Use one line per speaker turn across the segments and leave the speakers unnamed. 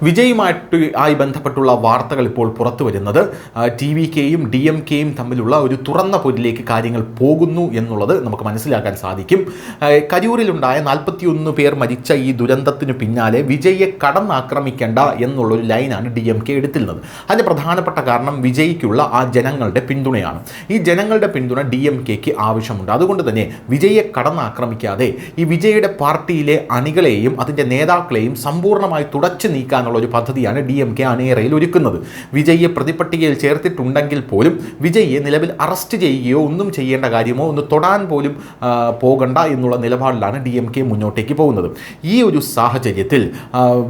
വിജയുമായിട്ട് ബന്ധപ്പെട്ടുള്ള വാർത്തകൾ ഇപ്പോൾ പുറത്തു വരുന്നത് TVKയും DMKയും തമ്മിലുള്ള ഒരു തുറന്ന പൊരിലേക്ക് കാര്യങ്ങൾ പോകുന്നു എന്നുള്ളത് നമുക്ക് മനസ്സിലാക്കാൻ സാധിക്കും. കരൂരിലുണ്ടായ 41 പേർ മരിച്ച ഈ ദുരന്തത്തിന് പിന്നാലെ വിജയെ കടന്നാക്രമിക്കേണ്ട എന്നുള്ളൊരു ലൈനാണ് DMK എടുത്തിരുന്നത്. അതിന് പ്രധാനപ്പെട്ട കാരണം വിജയ്ക്കുള്ള ആ ജനങ്ങളുടെ പിന്തുണയാണ്. ഈ ജനങ്ങളുടെ പിന്തുണ DMKക്ക് ആവശ്യമുണ്ട്. അതുകൊണ്ട് തന്നെ വിജയെ കടന്നാക്രമിക്കാതെ ഈ വിജയുടെ പാർട്ടിയിലെ അണികളെയും അതിൻ്റെ നേതാക്കളെയും സമ്പൂർണ്ണമായി തുടച്ചു നീക്കാൻ ഒരു പദ്ധതിയാണ് DMK അണിയറയിൽ ഒരുക്കുന്നത്. വിജയെ പ്രതിപട്ടികയിൽ ചേർത്തിട്ടുണ്ടെങ്കിൽ പോലും വിജയെ നിലവിൽ അറസ്റ്റ് ചെയ്യുകയോ ഒന്നും ചെയ്യേണ്ട കാര്യമോ ഒന്ന് തൊടാൻ പോലും പോകണ്ട എന്നുള്ള നിലപാടിലാണ് DMK മുന്നോട്ടേക്ക് പോകുന്നത്. ഈ ഒരു സാഹചര്യത്തിൽ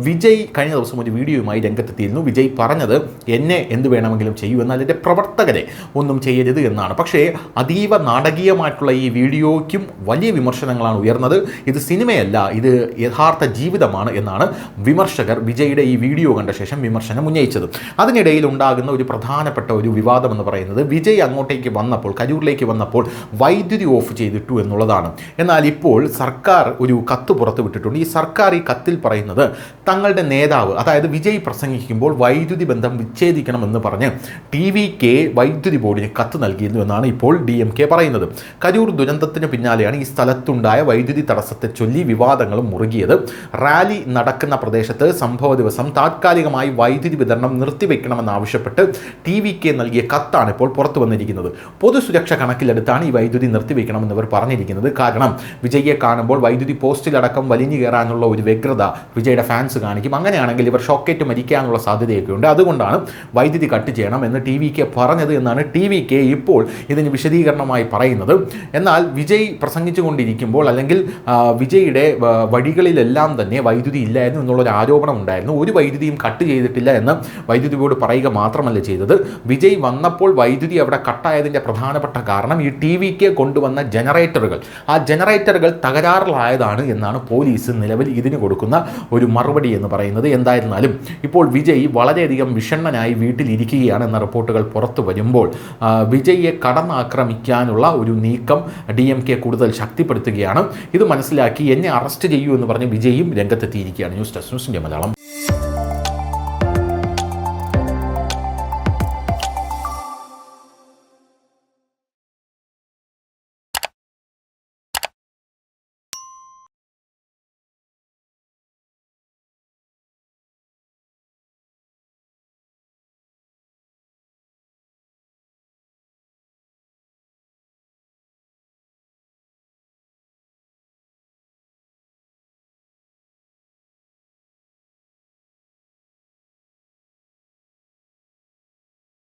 വിജയ് കഴിഞ്ഞ ദിവസം ഒരു വീഡിയോയുമായി രംഗത്തെത്തിയിരുന്നു. വിജയ് പറഞ്ഞത് എന്നെ എന്ത് വേണമെങ്കിലും ചെയ്യൂ, എന്നാൽ എൻ്റെ പ്രവർത്തകരെ ഒന്നും ചെയ്യരുത് എന്നാണ്. പക്ഷേ അതീവ നാടകീയമായിട്ടുള്ള ഈ വീഡിയോയ്ക്കും വലിയ വിമർശനങ്ങളാണ് ഉയർന്നത്. ഇത് സിനിമയല്ല, ഇത് യഥാർത്ഥ ജീവിതമാണ് എന്നാണ് വിമർശകർ വിജയുടെ ഈ വീഡിയോ കണ്ട ശേഷം വിമർശനം ഉന്നയിച്ചത്. അതിനിടയിൽ ഉണ്ടാകുന്ന ഒരു പ്രധാനപ്പെട്ട ഒരു വിവാദം എന്ന് പറയുന്നത് വിജയ് അങ്ങോട്ടേക്ക് വന്നപ്പോൾ, കരൂരിലേക്ക് വന്നപ്പോൾ വൈദ്യുതി ഓഫ് ചെയ്തിട്ടു എന്നുള്ളതാണ്. എന്നാൽ ഇപ്പോൾ സർക്കാർ ഒരു കത്ത് പുറത്തുവിട്ടിട്ടുണ്ട്. ഈ സർക്കാർ ഈ കത്തിൽ പറയുന്നത് തങ്ങളുടെ നേതാവ്, അതായത് വിജയ് പ്രസംഗിക്കുമ്പോൾ വൈദ്യുതി ബന്ധം വിച്ഛേദിക്കണമെന്ന് പറഞ്ഞ് TVK വൈദ്യുതി ബോർഡിന് കത്ത് നൽകിയിരുന്നു എന്നാണ് ഇപ്പോൾ DMK പറയുന്നത്. കരൂർ ദുരന്തത്തിന് പിന്നാലെയാണ് ഈ സ്ഥലത്തുണ്ടായ വൈദ്യുതി തടസ്സത്തെ ചൊല്ലി വിവാദങ്ങളും മുറുകിയത്. റാലി നടക്കുന്ന പ്രദേശത്ത് സംഭവ ദിവസം താത്കാലികമായി വൈദ്യുതി വിതരണം നിർത്തിവെക്കണമെന്നാവശ്യപ്പെട്ട് TVK നൽകിയ കത്താണ് ഇപ്പോൾ പുറത്തു വന്നിരിക്കുന്നത്. പൊതുസുരക്ഷ കണക്കിലെടുത്താണ് ഈ വൈദ്യുതി നിർത്തിവെക്കണമെന്ന് ഇവർ പറഞ്ഞിരിക്കുന്നത്. കാരണം വിജയെ കാണുമ്പോൾ വൈദ്യുതി പോസ്റ്റിലടക്കം വലിഞ്ഞു കയറാനുള്ള ഒരു വ്യഗ്രത വിജയുടെ ഫാൻസ് കാണിക്കും. അങ്ങനെയാണെങ്കിൽ ഇവർ ഷോക്കേറ്റ് മരിക്കാനുള്ള സാധ്യതയൊക്കെ ഉണ്ട്. അതുകൊണ്ടാണ് വൈദ്യുതി കട്ട് ചെയ്യണം എന്ന് TVK പറഞ്ഞത് എന്നാണ് TVK ഇപ്പോൾ ഇതിന് വിശദീകരണമായി പറയുന്നത്. എന്നാൽ വിജയ് പ്രസംഗിച്ചുകൊണ്ടിരിക്കുമ്പോൾ അല്ലെങ്കിൽ വിജയുടെ വഴികളിലെല്ലാം തന്നെ വൈദ്യുതി ഇല്ലായിരുന്നു എന്നുള്ളൊരു ആരോപണം ഉണ്ടായിരുന്നു. ഒരു വൈദ്യുതിയും കട്ട് ചെയ്തിട്ടില്ല എന്ന് വൈദ്യുതി ബോർഡ് പറയുക മാത്രമല്ല ചെയ്തത്. വിജയ് വന്നപ്പോൾ വൈദ്യുതി അവിടെ കട്ടായതിൻ്റെ പ്രധാനപ്പെട്ട കാരണം ഈ TVK കൊണ്ടുവന്ന ജനറേറ്ററുകൾ, ആ ജനറേറ്ററുകൾ തകരാറിലായതാണ് എന്നാണ് പോലീസ് നിലവിൽ ഇതിന് കൊടുക്കുന്ന ഒരു മറുപടി എന്ന് പറയുന്നത്. എന്തായിരുന്നാലും ഇപ്പോൾ വിജയ് വളരെയധികം വിഷണ്ണനായി വീട്ടിലിരിക്കുകയാണ് എന്ന റിപ്പോർട്ടുകൾ പുറത്തു വരുമ്പോൾ വിജയെ കടന്നാക്രമിക്കാനുള്ള ഒരു നീക്കം DMK കൂടുതൽ ശക്തിപ്പെടുത്തുകയാണ്. ഇത് മനസ്സിലാക്കി എന്നെ അറസ്റ്റ് ചെയ്യൂ എന്ന് പറഞ്ഞ് വിജയും രംഗത്തെത്തിയിരിക്കുകയാണ്. ന്യൂസ് ഡെസ്ക് ന്യൂസിൻ്റെ മലയാളം.